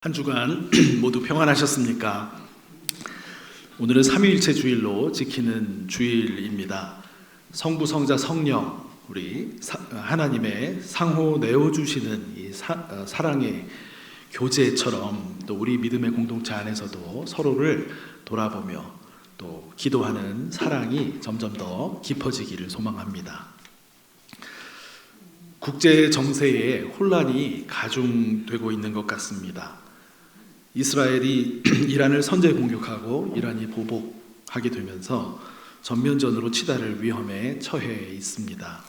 한 주간 모두 평안하셨습니까? 오늘은 삼위일체 주일로 지키는 주일입니다. 성부, 성자, 성령 우리 하나님의 상호 내어주시는 이 사랑의 교제처럼 또 우리 믿음의 공동체 안에서도 서로를 돌아보며 또 기도하는 사랑이 점점 더 깊어지기를 소망합니다. 국제 정세에 혼란이 가중되고 있는 것 같습니다. 이스라엘이 이란을 선제 공격하고 이란이 보복하게 되면서 전면전으로 치달을 위험에 처해 있습니다.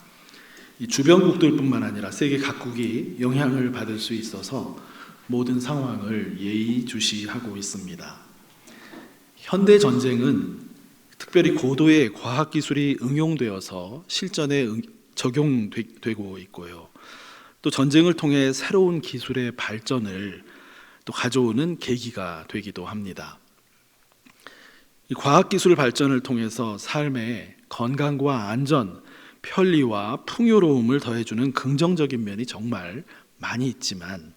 이 주변국들뿐만 아니라 세계 각국이 영향을 받을 수 있어서 모든 상황을 예의주시하고 있습니다. 현대 전쟁은 특별히 고도의 과학기술이 응용되어서 실전에 적용되고 있고요. 또 전쟁을 통해 새로운 기술의 발전을 또 가져오는 계기가 되기도 합니다. 이 과학기술 발전을 통해서 삶에 건강과 안전, 편리와 풍요로움을 더해주는 긍정적인 면이 정말 많이 있지만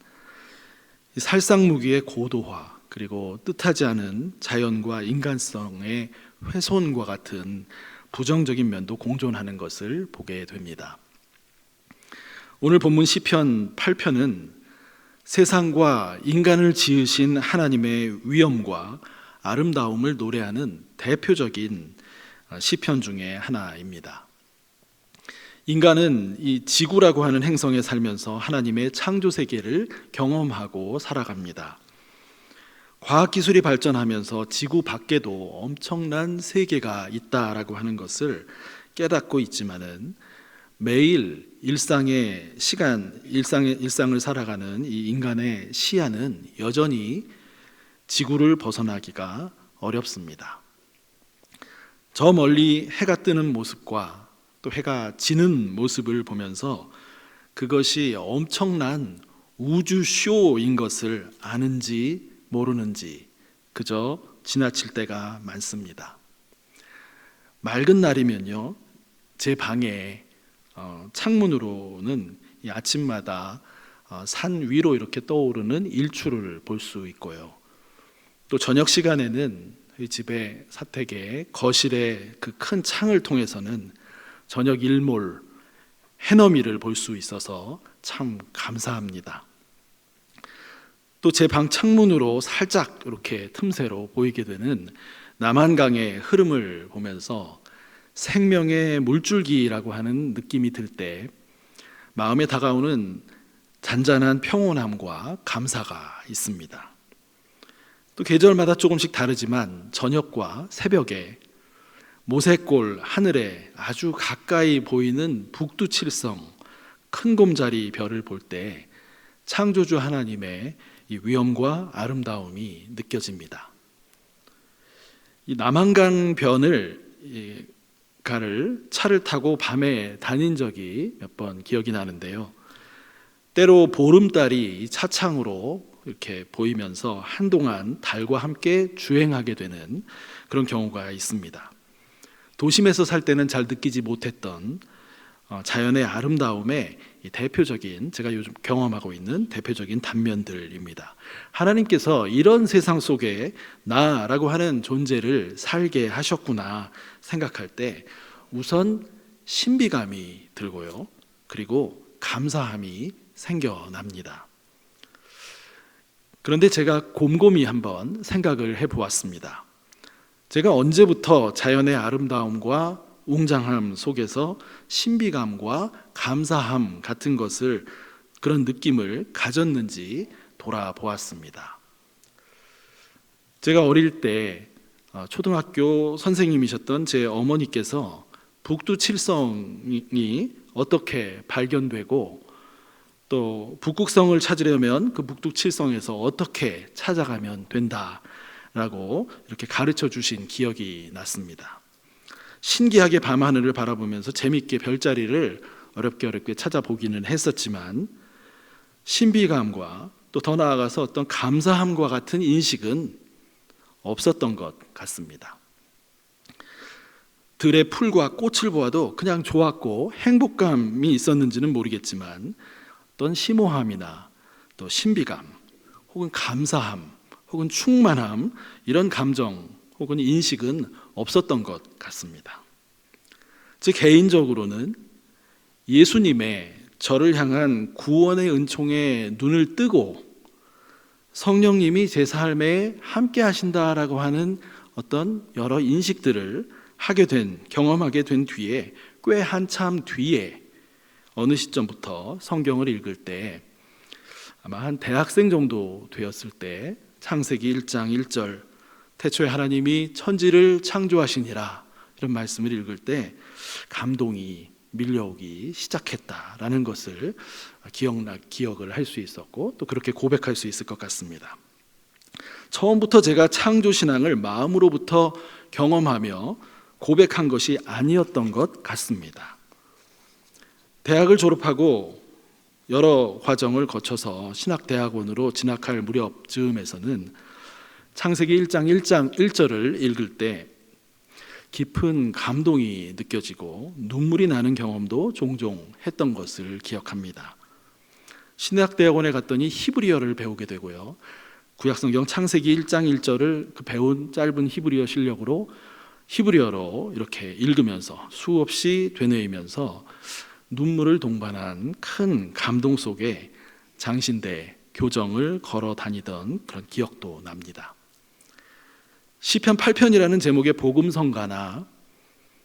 살상무기의 고도화 그리고 뜻하지 않은 자연과 인간성의 훼손과 같은 부정적인 면도 공존하는 것을 보게 됩니다. 오늘 본문 시편 8편은 세상과 인간을 지으신 하나님의 위엄과 아름다움을 노래하는 대표적인 시편 중에 하나입니다. 인간은 이 지구라고 하는 행성에 살면서 하나님의 창조 세계를 경험하고 살아갑니다. 과학기술이 발전하면서 지구 밖에도 엄청난 세계가 있다라고 하는 것을 깨닫고 있지만은 매일 일상을 살아가는 이 인간의 시야는 여전히 지구를 벗어나기가 어렵습니다. 저 멀리 해가 뜨는 모습과 또 해가 지는 모습을 보면서 그것이 엄청난 우주쇼인 것을 아는지 모르는지 그저 지나칠 때가 많습니다. 맑은 날이면요, 제 방에 창문으로는 이 아침마다 산 위로 이렇게 떠오르는 일출을 볼 수 있고요. 또 저녁 시간에는 집의 사택의 거실의 그 큰 창을 통해서는 저녁 일몰 해넘이를 볼 수 있어서 참 감사합니다. 또 제 방 창문으로 살짝 이렇게 틈새로 보이게 되는 남한강의 흐름을 보면서 생명의 물줄기라고 하는 느낌이 들 때 마음에 다가오는 잔잔한 평온함과 감사가 있습니다. 또 계절마다 조금씩 다르지만 저녁과 새벽에 모색골 하늘에 아주 가까이 보이는 북두칠성 큰 곰자리 별을 볼 때 창조주 하나님의 이 위엄과 아름다움이 느껴집니다. 이 남한강 변을 차를 타고 밤에 다닌 적이 몇 번 기억이 나는데요. 때로 보름달이 차창으로 이렇게 보이면서 한동안 달과 함께 주행하게 되는 그런 경우가 있습니다. 도심에서 살 때는 잘 느끼지 못했던 자연의 아름다움의 대표적인, 제가 요즘 경험하고 있는 대표적인 단면들입니다. 하나님께서 이런 세상 속에 나라고 하는 존재를 살게 하셨구나 생각할 때 우선 신비감이 들고요, 그리고 감사함이 생겨납니다. 그런데 제가 곰곰이 한번 생각을 해보았습니다. 제가 언제부터 자연의 아름다움과 웅장함 속에서 신비감과 감사함 같은 것을, 그런 느낌을 가졌는지 돌아보았습니다. 제가 어릴 때 초등학교 선생님이셨던 제 어머니께서 북두칠성이 어떻게 발견되고 또 북극성을 찾으려면 그 북두칠성에서 어떻게 찾아가면 된다라고 이렇게 가르쳐 주신 기억이 났습니다. 신기하게 밤하늘을 바라보면서 재미있게 별자리를 어렵게 찾아보기는 했었지만 신비감과 또 더 나아가서 어떤 감사함과 같은 인식은 없었던 것 같습니다. 들의 풀과 꽃을 보아도 그냥 좋았고 행복감이 있었는지는 모르겠지만 어떤 심오함이나 또 신비감 혹은 감사함, 혹은 충만함, 이런 감정 혹은 인식은 없었던 것 같습니다. 즉 개인적으로는 예수님의 저를 향한 구원의 은총에 눈을 뜨고 성령님이 제 삶에 함께 하신다라고 하는 어떤 여러 인식들을 경험하게 된 뒤에, 꽤 한참 뒤에 어느 시점부터 성경을 읽을 때, 아마 한 대학생 정도 되었을 때 창세기 1장 1절 태초에 하나님이 천지를 창조하시니라, 이런 말씀을 읽을 때 감동이 밀려오기 시작했다라는 것을 기억을 할 수 있었고, 또 그렇게 고백할 수 있을 것 같습니다. 처음부터 제가 창조신앙을 마음으로부터 경험하며 고백한 것이 아니었던 것 같습니다. 대학을 졸업하고 여러 과정을 거쳐서 신학대학원으로 진학할 무렵 즈음에서는 창세기 1장 1절을 읽을 때 깊은 감동이 느껴지고 눈물이 나는 경험도 종종 했던 것을 기억합니다. 신학대학원에 갔더니 히브리어를 배우게 되고요, 구약성경 창세기 1장 1절을 그 배운 짧은 히브리어 실력으로 히브리어로 이렇게 읽으면서 수없이 되뇌이면서 눈물을 동반한 큰 감동 속에 장신대 교정을 걸어 다니던 그런 기억도 납니다. 시편 8편이라는 제목의 복음성가나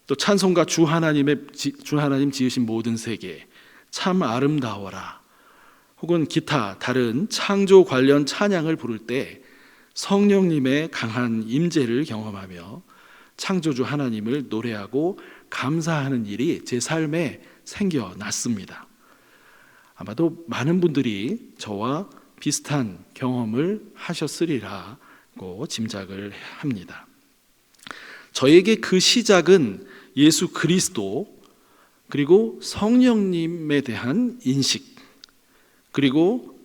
또 찬송가 주 하나님 지으신 모든 세계, 참 아름다워라, 혹은 기타 다른 창조 관련 찬양을 부를 때 성령님의 강한 임재를 경험하며 창조주 하나님을 노래하고 감사하는 일이 제 삶에 생겨났습니다. 아마도 많은 분들이 저와 비슷한 경험을 하셨으리라고 짐작을 합니다. 저에게 그 시작은 예수 그리스도, 그리고 성령님에 대한 인식, 그리고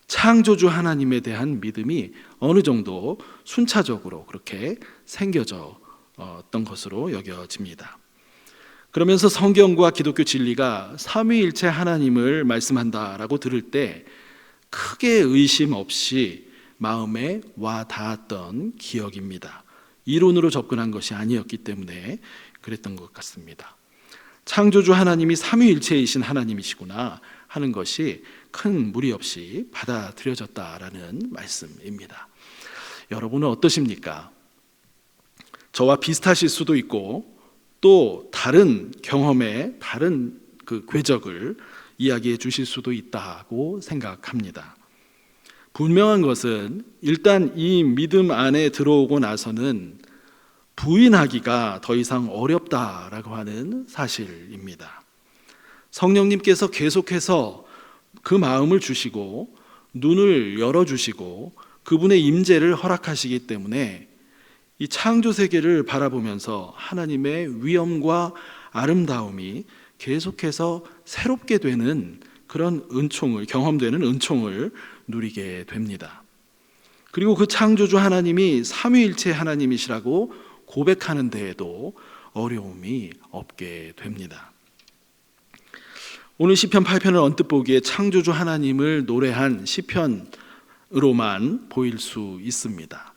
창조주 하나님에 대한 믿음이 어느 정도 순차적으로 그렇게 생겨졌던 것으로 여겨집니다. 그러면서 성경과 기독교 진리가 삼위일체 하나님을 말씀한다라고 들을 때 크게 의심 없이 마음에 와 닿았던 기억입니다. 이론으로 접근한 것이 아니었기 때문에 그랬던 것 같습니다. 창조주 하나님이 삼위일체이신 하나님이시구나 하는 것이 큰 무리 없이 받아들여졌다라는 말씀입니다. 여러분은 어떠십니까? 저와 비슷하실 수도 있고 또 다른 경험에 다른 그 궤적을 이야기해 주실 수도 있다고 생각합니다. 분명한 것은 일단 이 믿음 안에 들어오고 나서는 부인하기가 더 이상 어렵다라고 하는 사실입니다. 성령님께서 계속해서 그 마음을 주시고 눈을 열어주시고 그분의 임재를 허락하시기 때문에 이 창조 세계를 바라보면서 하나님의 위엄과 아름다움이 계속해서 새롭게 되는 그런 경험되는 은총을 누리게 됩니다. 그리고 그 창조주 하나님이 삼위일체 하나님이시라고 고백하는 데에도 어려움이 없게 됩니다. 오늘 시편 8편을 언뜻 보기에 창조주 하나님을 노래한 시편으로만 보일 수 있습니다.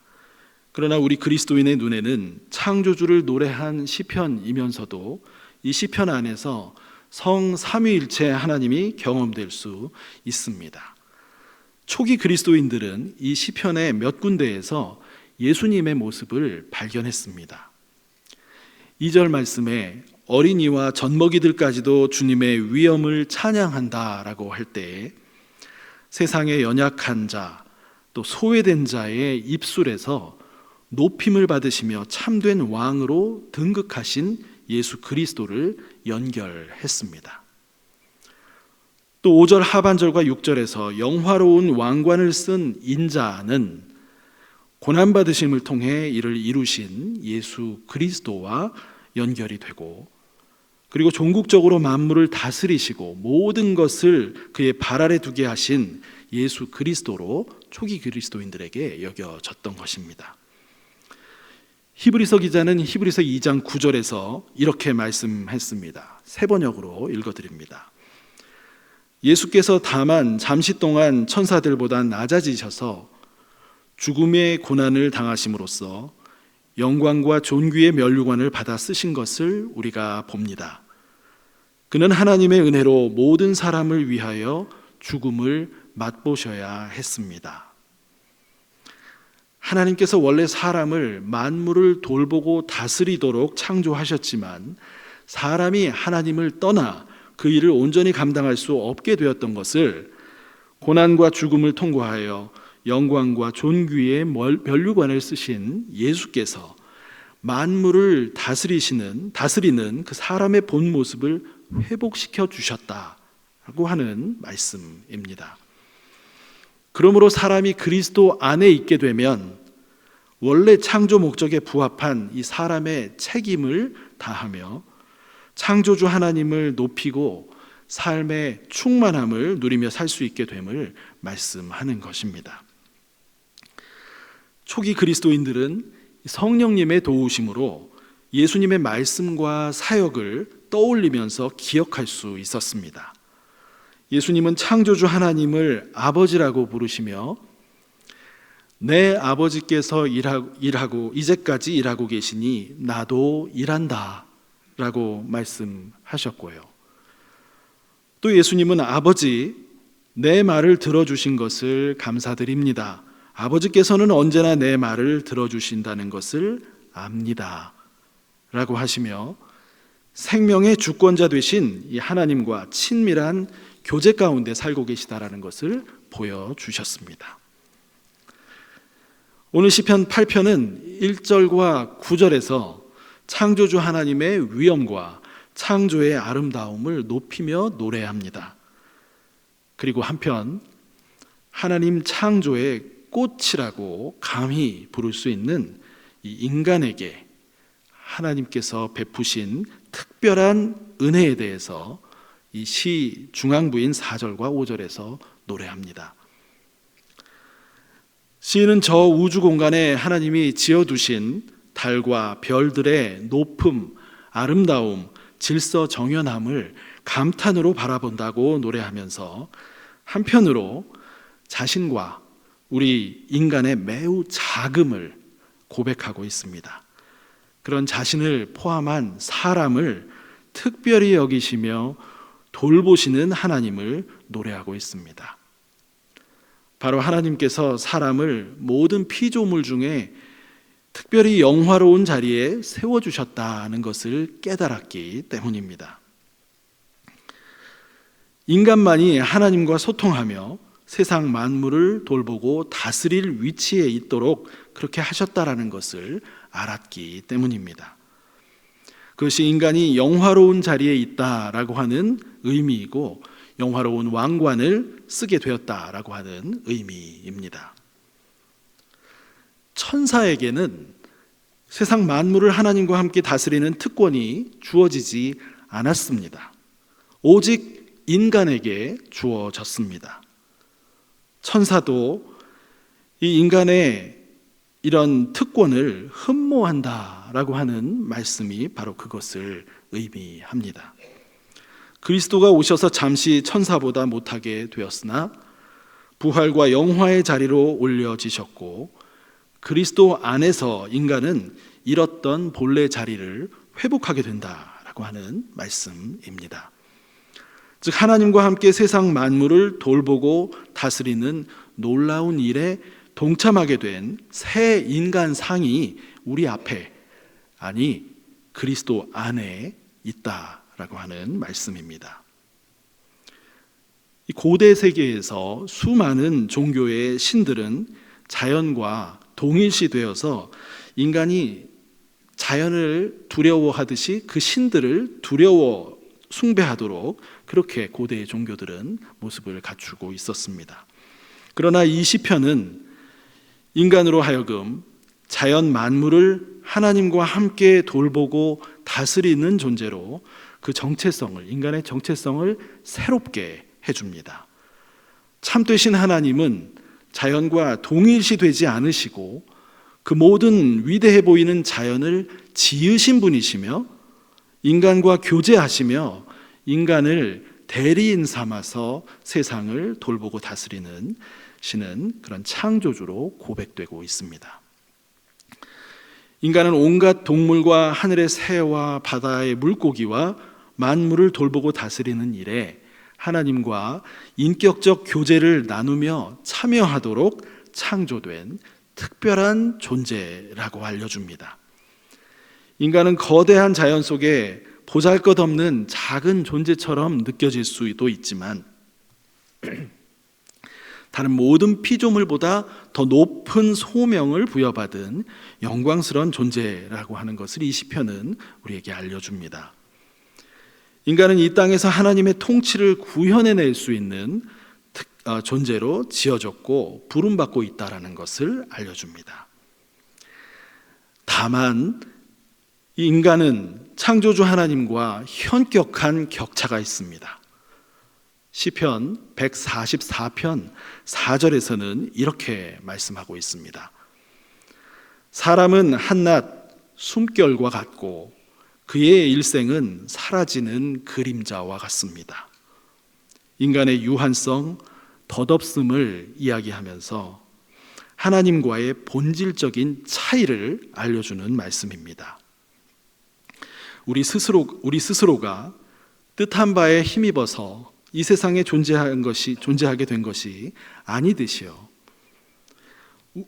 그러나 우리 그리스도인의 눈에는 창조주를 노래한 시편이면서도 이 시편 안에서 성 삼위일체 하나님이 경험될 수 있습니다. 초기 그리스도인들은 이 시편의 몇 군데에서 예수님의 모습을 발견했습니다. 2절 말씀에 어린이와 젖먹이들까지도 주님의 위엄을 찬양한다라고 할 때 세상의 연약한 자, 또 소외된 자의 입술에서 높임을 받으시며 참된 왕으로 등극하신 예수 그리스도를 연결했습니다. 또 5절 하반절과 6절에서 영화로운 왕관을 쓴 인자는 고난받으심을 통해 이를 이루신 예수 그리스도와 연결이 되고, 그리고 종국적으로 만물을 다스리시고 모든 것을 그의 발 아래 두게 하신 예수 그리스도로 초기 그리스도인들에게 여겨졌던 것입니다. 히브리서 기자는 히브리서 2장 9절에서 이렇게 말씀했습니다. 세 번역으로 읽어드립니다. 예수께서 다만 잠시 동안 천사들보다 낮아지셔서 죽음의 고난을 당하심으로써 영광과 존귀의 면류관을 받아 쓰신 것을 우리가 봅니다. 그는 하나님의 은혜로 모든 사람을 위하여 죽음을 맛보셔야 했습니다. 하나님께서 원래 사람을 만물을 돌보고 다스리도록 창조하셨지만 사람이 하나님을 떠나 그 일을 온전히 감당할 수 없게 되었던 것을 고난과 죽음을 통과하여 영광과 존귀의 면류관을 쓰신 예수께서 만물을 다스리는 그 사람의 본 모습을 회복시켜 주셨다라고 하는 말씀입니다. 그러므로 사람이 그리스도 안에 있게 되면 원래 창조 목적에 부합한 이 사람의 책임을 다하며 창조주 하나님을 높이고 삶의 충만함을 누리며 살 수 있게 됨을 말씀하는 것입니다. 초기 그리스도인들은 성령님의 도우심으로 예수님의 말씀과 사역을 떠올리면서 기억할 수 있었습니다. 예수님은 창조주 하나님을 아버지라고 부르시며 내 아버지께서 일하고 이제까지 일하고 계시니 나도 일한다 라고 말씀하셨고요. 또 예수님은 아버지, 내 말을 들어주신 것을 감사드립니다. 아버지께서는 언제나 내 말을 들어주신다는 것을 압니다 라고 하시며 생명의 주권자 되신 이 하나님과 친밀한 교제 가운데 살고 계시다라는 것을 보여주셨습니다. 오늘 시편 8편은 1절과 9절에서 창조주 하나님의 위엄과 창조의 아름다움을 높이며 노래합니다. 그리고 한편 하나님 창조의 꽃이라고 감히 부를 수 있는 이 인간에게 하나님께서 베푸신 특별한 은혜에 대해서 이 시 중앙부인 4절과 5절에서 노래합니다. 시인은 저 우주 공간에 하나님이 지어두신 달과 별들의 높음, 아름다움, 질서 정연함을 감탄으로 바라본다고 노래하면서 한편으로 자신과 우리 인간의 매우 작음을 고백하고 있습니다. 그런 자신을 포함한 사람을 특별히 여기시며 돌보시는 하나님을 노래하고 있습니다. 바로 하나님께서 사람을 모든 피조물 중에 특별히 영화로운 자리에 세워주셨다는 것을 깨달았기 때문입니다. 인간만이 하나님과 소통하며 세상 만물을 돌보고 다스릴 위치에 있도록 그렇게 하셨다라는 것을 알았기 때문입니다. 그것이 인간이 영화로운 자리에 있다라고 하는 의미이고 영화로운 왕관을 쓰게 되었다라고 하는 의미입니다. 천사에게는 세상 만물을 하나님과 함께 다스리는 특권이 주어지지 않았습니다. 오직 인간에게 주어졌습니다. 천사도 이 인간의 이런 특권을 흠모한다라고 하는 말씀이 바로 그것을 의미합니다. 그리스도가 오셔서 잠시 천사보다 못하게 되었으나 부활과 영화의 자리로 올려지셨고 그리스도 안에서 인간은 잃었던 본래 자리를 회복하게 된다라고 하는 말씀입니다. 즉 하나님과 함께 세상 만물을 돌보고 다스리는 놀라운 일에 동참하게 된 새 인간상이 우리 앞에, 아니 그리스도 안에 있다라고 하는 말씀입니다. 이 고대 세계에서 수많은 종교의 신들은 자연과 동일시되어서 인간이 자연을 두려워하듯이 그 신들을 두려워 숭배하도록 그렇게 고대의 종교들은 모습을 갖추고 있었습니다. 그러나 이 시편은 인간으로 하여금 자연 만물을 하나님과 함께 돌보고 다스리는 존재로 그 정체성을, 인간의 정체성을 새롭게 해줍니다. 참되신 하나님은 자연과 동일시되지 않으시고 그 모든 위대해 보이는 자연을 지으신 분이시며 인간과 교제하시며 인간을 대리인 삼아서 세상을 돌보고 다스리는 신은 그런 창조주로 고백되고 있습니다. 인간은 온갖 동물과 하늘의 새와 바다의 물고기와 만물을 돌보고 다스리는 일에 하나님과 인격적 교제를 나누며 참여하도록 창조된 특별한 존재라고 알려줍니다. 인간은 거대한 자연 속에 보잘것없는 작은 존재처럼 느껴질 수도 있지만 다른 모든 피조물보다 더 높은 소명을 부여받은 영광스러운 존재라고 하는 것을 이 시편은 우리에게 알려줍니다. 인간은 이 땅에서 하나님의 통치를 구현해낼 수 있는 존재로 지어졌고 부름받고 있다는 것을 알려줍니다. 다만 이 인간은 창조주 하나님과 현격한 격차가 있습니다. 시편 144편 4절에서는 이렇게 말씀하고 있습니다. 사람은 한낱 숨결과 같고 그의 일생은 사라지는 그림자와 같습니다. 인간의 유한성, 덧없음을 이야기하면서 하나님과의 본질적인 차이를 알려주는 말씀입니다. 우리 스스로가 뜻한 바에 힘입어서 이 세상에 존재하게 된 것이 아니듯이요.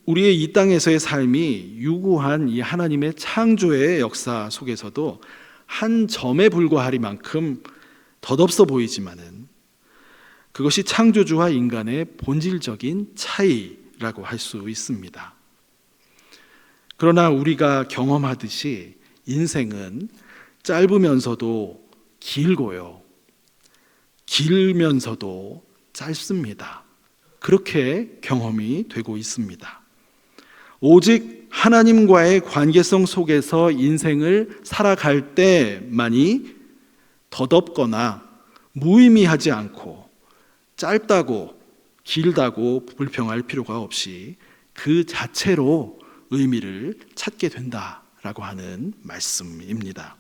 우리의 이 땅에서의 삶이 유구한 이 하나님의 창조의 역사 속에서도 한 점에 불과하리만큼 덧없어 보이지만은 그것이 창조주와 인간의 본질적인 차이라고 할 수 있습니다. 그러나 우리가 경험하듯이 인생은 짧으면서도 길고요. 길면서도 짧습니다. 그렇게 경험이 되고 있습니다. 오직 하나님과의 관계성 속에서 인생을 살아갈 때만이 덧없거나 무의미하지 않고 짧다고 길다고 불평할 필요가 없이 그 자체로 의미를 찾게 된다라고 하는 말씀입니다.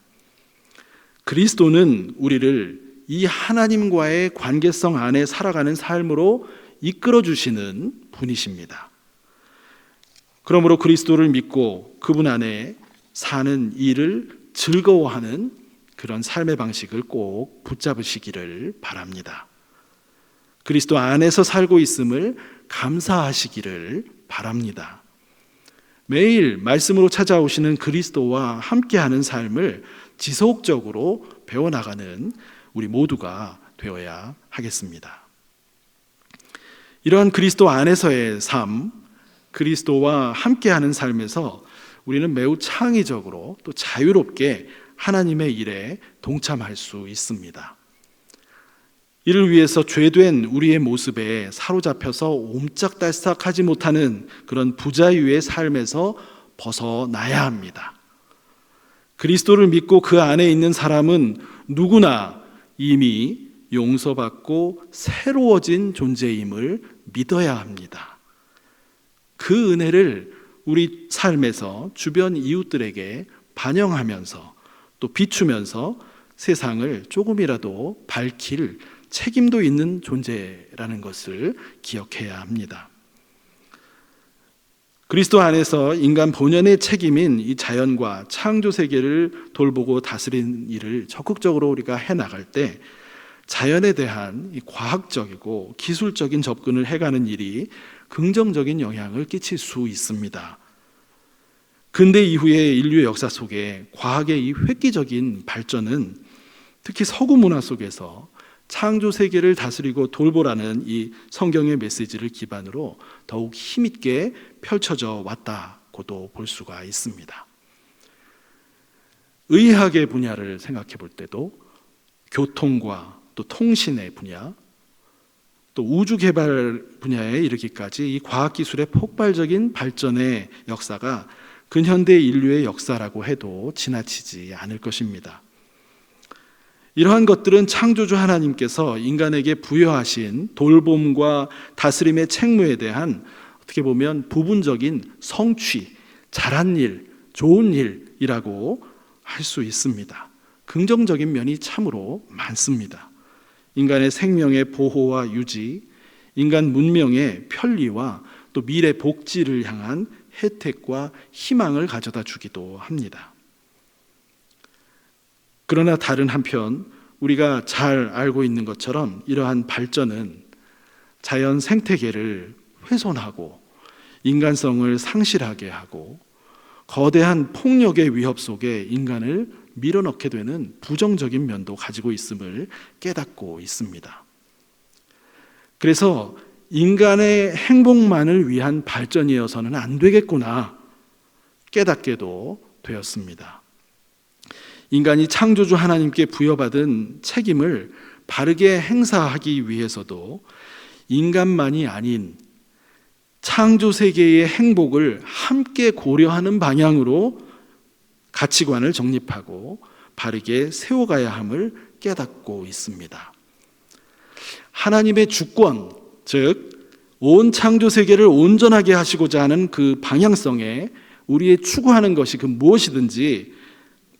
그리스도는 우리를 이 하나님과의 관계성 안에 살아가는 삶으로 이끌어 주시는 분이십니다. 그러므로 그리스도를 믿고 그분 안에 사는 일을 즐거워하는 그런 삶의 방식을 꼭 붙잡으시기를 바랍니다. 그리스도 안에서 살고 있음을 감사하시기를 바랍니다. 매일 말씀으로 찾아오시는 그리스도와 함께하는 삶을 지속적으로 배워나가는 우리 모두가 되어야 하겠습니다. 이러한 그리스도 안에서의 삶, 그리스도와 함께하는 삶에서 우리는 매우 창의적으로 또 자유롭게 하나님의 일에 동참할 수 있습니다. 이를 위해서 죄된 우리의 모습에 사로잡혀서 옴짝달싹하지 못하는 그런 부자유의 삶에서 벗어나야 합니다. 그리스도를 믿고 그 안에 있는 사람은 누구나 이미 용서받고 새로워진 존재임을 믿어야 합니다. 그 은혜를 우리 삶에서 주변 이웃들에게 반영하면서 또 비추면서 세상을 조금이라도 밝힐 책임도 있는 존재라는 것을 기억해야 합니다. 그리스도 안에서 인간 본연의 책임인 이 자연과 창조 세계를 돌보고 다스리는 일을 적극적으로 우리가 해나갈 때 자연에 대한 이 과학적이고 기술적인 접근을 해가는 일이 긍정적인 영향을 끼칠 수 있습니다. 근대 이후의 인류의 역사 속에 과학의 이 획기적인 발전은 특히 서구 문화 속에서 창조 세계를 다스리고 돌보라는 이 성경의 메시지를 기반으로 더욱 힘있게 펼쳐져 왔다고도 볼 수가 있습니다. 의학의 분야를 생각해 볼 때도 교통과 또 통신의 분야, 또 우주 개발 분야에 이르기까지 이 과학기술의 폭발적인 발전의 역사가 근현대 인류의 역사라고 해도 지나치지 않을 것입니다. 이러한 것들은 창조주 하나님께서 인간에게 부여하신 돌봄과 다스림의 책무에 대한 어떻게 보면 부분적인 성취, 잘한 일, 좋은 일이라고 할 수 있습니다. 긍정적인 면이 참으로 많습니다. 인간의 생명의 보호와 유지, 인간 문명의 편리와 또 미래 복지를 향한 혜택과 희망을 가져다 주기도 합니다. 그러나 다른 한편 우리가 잘 알고 있는 것처럼 이러한 발전은 자연 생태계를 훼손하고 인간성을 상실하게 하고 거대한 폭력의 위협 속에 인간을 밀어넣게 되는 부정적인 면도 가지고 있음을 깨닫고 있습니다. 그래서 인간의 행복만을 위한 발전이어서는 안 되겠구나 깨닫게도 되었습니다. 인간이 창조주 하나님께 부여받은 책임을 바르게 행사하기 위해서도 인간만이 아닌 창조 세계의 행복을 함께 고려하는 방향으로 가치관을 정립하고 바르게 세워가야 함을 깨닫고 있습니다. 하나님의 주권, 즉 온 창조 세계를 온전하게 하시고자 하는 그 방향성에 우리의 추구하는 것이 그 무엇이든지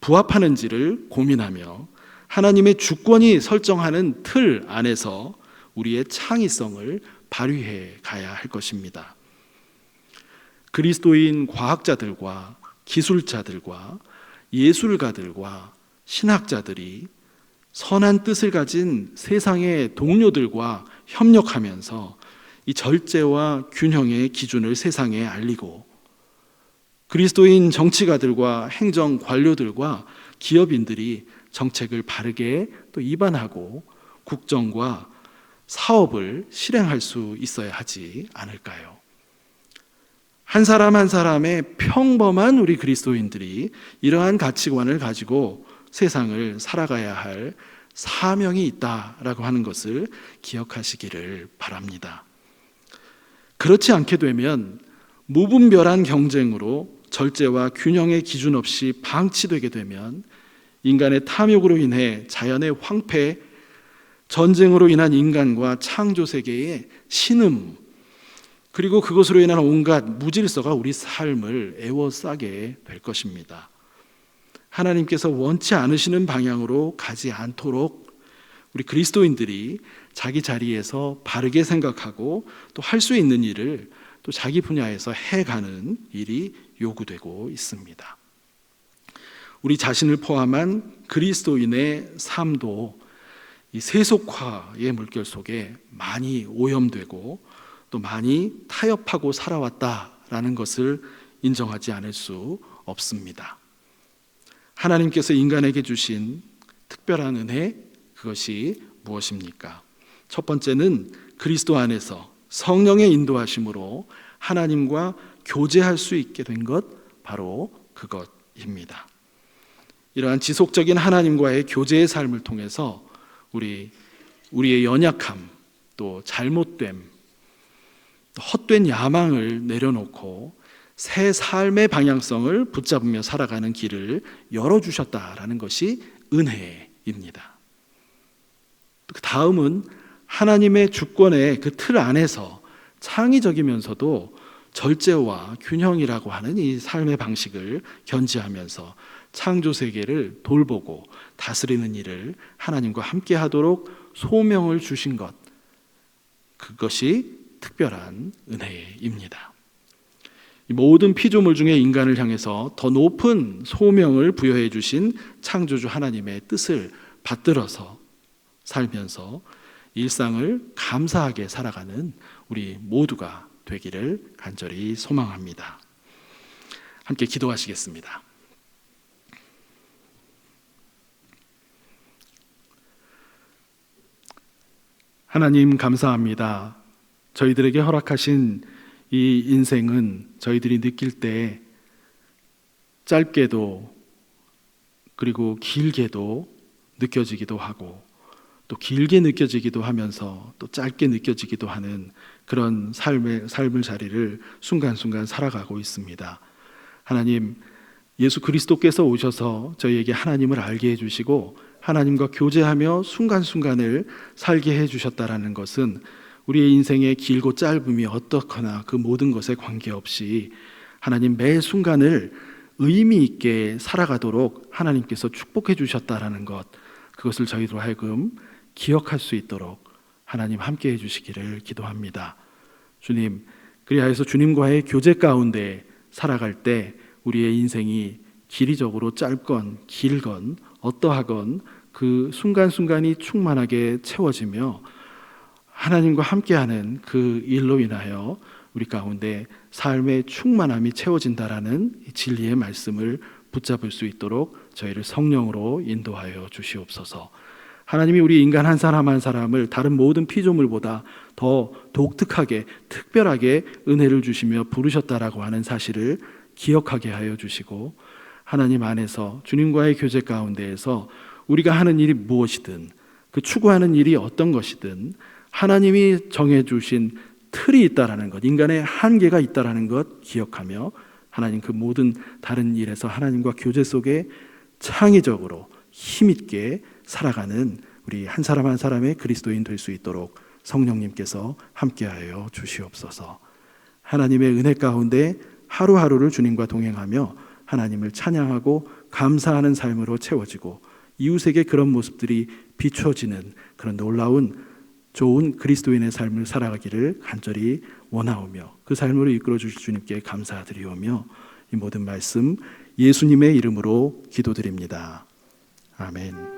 부합하는지를 고민하며 하나님의 주권이 설정하는 틀 안에서 우리의 창의성을 발휘해 가야 할 것입니다. 그리스도인 과학자들과 기술자들과 예술가들과 신학자들이 선한 뜻을 가진 세상의 동료들과 협력하면서 이 절제와 균형의 기준을 세상에 알리고 그리스도인 정치가들과 행정 관료들과 기업인들이 정책을 바르게 또 입안하고 국정과 사업을 실행할 수 있어야 하지 않을까요? 한 사람 한 사람의 평범한 우리 그리스도인들이 이러한 가치관을 가지고 세상을 살아가야 할 사명이 있다라고 하는 것을 기억하시기를 바랍니다. 그렇지 않게 되면 무분별한 경쟁으로 절제와 균형의 기준 없이 방치되게 되면 인간의 탐욕으로 인해 자연의 황폐, 전쟁으로 인한 인간과 창조 세계의 신음, 그리고 그것으로 인한 온갖 무질서가 우리 삶을 에워싸게 될 것입니다. 하나님께서 원치 않으시는 방향으로 가지 않도록 우리 그리스도인들이 자기 자리에서 바르게 생각하고 또 할 수 있는 일을 또 자기 분야에서 해가는 일이 요구되고 있습니다. 우리 자신을 포함한 그리스도인의 삶도 이 세속화의 물결 속에 많이 오염되고 또 많이 타협하고 살아왔다라는 것을 인정하지 않을 수 없습니다. 하나님께서 인간에게 주신 특별한 은혜, 그것이 무엇입니까? 첫 번째는 그리스도 안에서 성령의 인도하심으로 하나님과 교제할 수 있게 된 것, 바로 그것입니다. 이러한 지속적인 하나님과의 교제의 삶을 통해서 우리의 연약함, 또 잘못됨, 헛된 야망을 내려놓고 새 삶의 방향성을 붙잡으며 살아가는 길을 열어주셨다라는 것이 은혜입니다. 그 다음은 하나님의 주권의 그 틀 안에서 창의적이면서도 절제와 균형이라고 하는 이 삶의 방식을 견지하면서 창조 세계를 돌보고 다스리는 일을 하나님과 함께 하도록 소명을 주신 것, 그것이 특별한 은혜입니다. 이 모든 피조물 중에 인간을 향해서 더 높은 소명을 부여해 주신 창조주 하나님의 뜻을 받들어서 살면서 일상을 감사하게 살아가는 우리 모두가 되기를 간절히 소망합니다. 함께 기도하시겠습니다. 하나님 감사합니다. 저희들에게 허락하신 이 인생은 저희들이 느낄 때 짧게도 그리고 길게도 느껴지기도 하고 또 길게 느껴지기도 하면서 또 짧게 느껴지기도 하는 그런 삶의 자리를 순간순간 살아가고 있습니다. 하나님, 예수 그리스도께서 오셔서 저희에게 하나님을 알게 해주시고 하나님과 교제하며 순간순간을 살게 해주셨다라는 것은 우리의 인생의 길고 짧음이 어떻거나 그 모든 것에 관계없이 하나님 매 순간을 의미 있게 살아가도록 하나님께서 축복해 주셨다라는 것, 그것을 저희로 하여금 기억할 수 있도록 하나님 함께 해주시기를 기도합니다. 주님, 그리하여서 주님과의 교제 가운데 살아갈 때 우리의 인생이 길이적으로 짧건 길건 어떠하건 그 순간순간이 충만하게 채워지며 하나님과 함께하는 그 일로 인하여 우리 가운데 삶의 충만함이 채워진다라는 진리의 말씀을 붙잡을 수 있도록 저희를 성령으로 인도하여 주시옵소서. 하나님이 우리 인간 한 사람 한 사람을 다른 모든 피조물보다 더 독특하게 특별하게 은혜를 주시며 부르셨다라고 하는 사실을 기억하게 하여 주시고, 하나님 안에서 주님과의 교제 가운데에서 우리가 하는 일이 무엇이든 그 추구하는 일이 어떤 것이든 하나님이 정해주신 틀이 있다라는 것, 인간의 한계가 있다라는 것 기억하며 하나님 그 모든 다른 일에서 하나님과 교제 속에 창의적으로 힘있게 살아가는 우리 한 사람 한 사람의 그리스도인 될 수 있도록 성령님께서 함께하여 주시옵소서. 하나님의 은혜 가운데 하루하루를 주님과 동행하며 하나님을 찬양하고 감사하는 삶으로 채워지고 이웃에게 그런 모습들이 비춰지는 그런 놀라운 좋은 그리스도인의 삶을 살아가기를 간절히 원하오며 그 삶으로 이끌어 주실 주님께 감사드리오며 이 모든 말씀 예수님의 이름으로 기도드립니다. 아멘.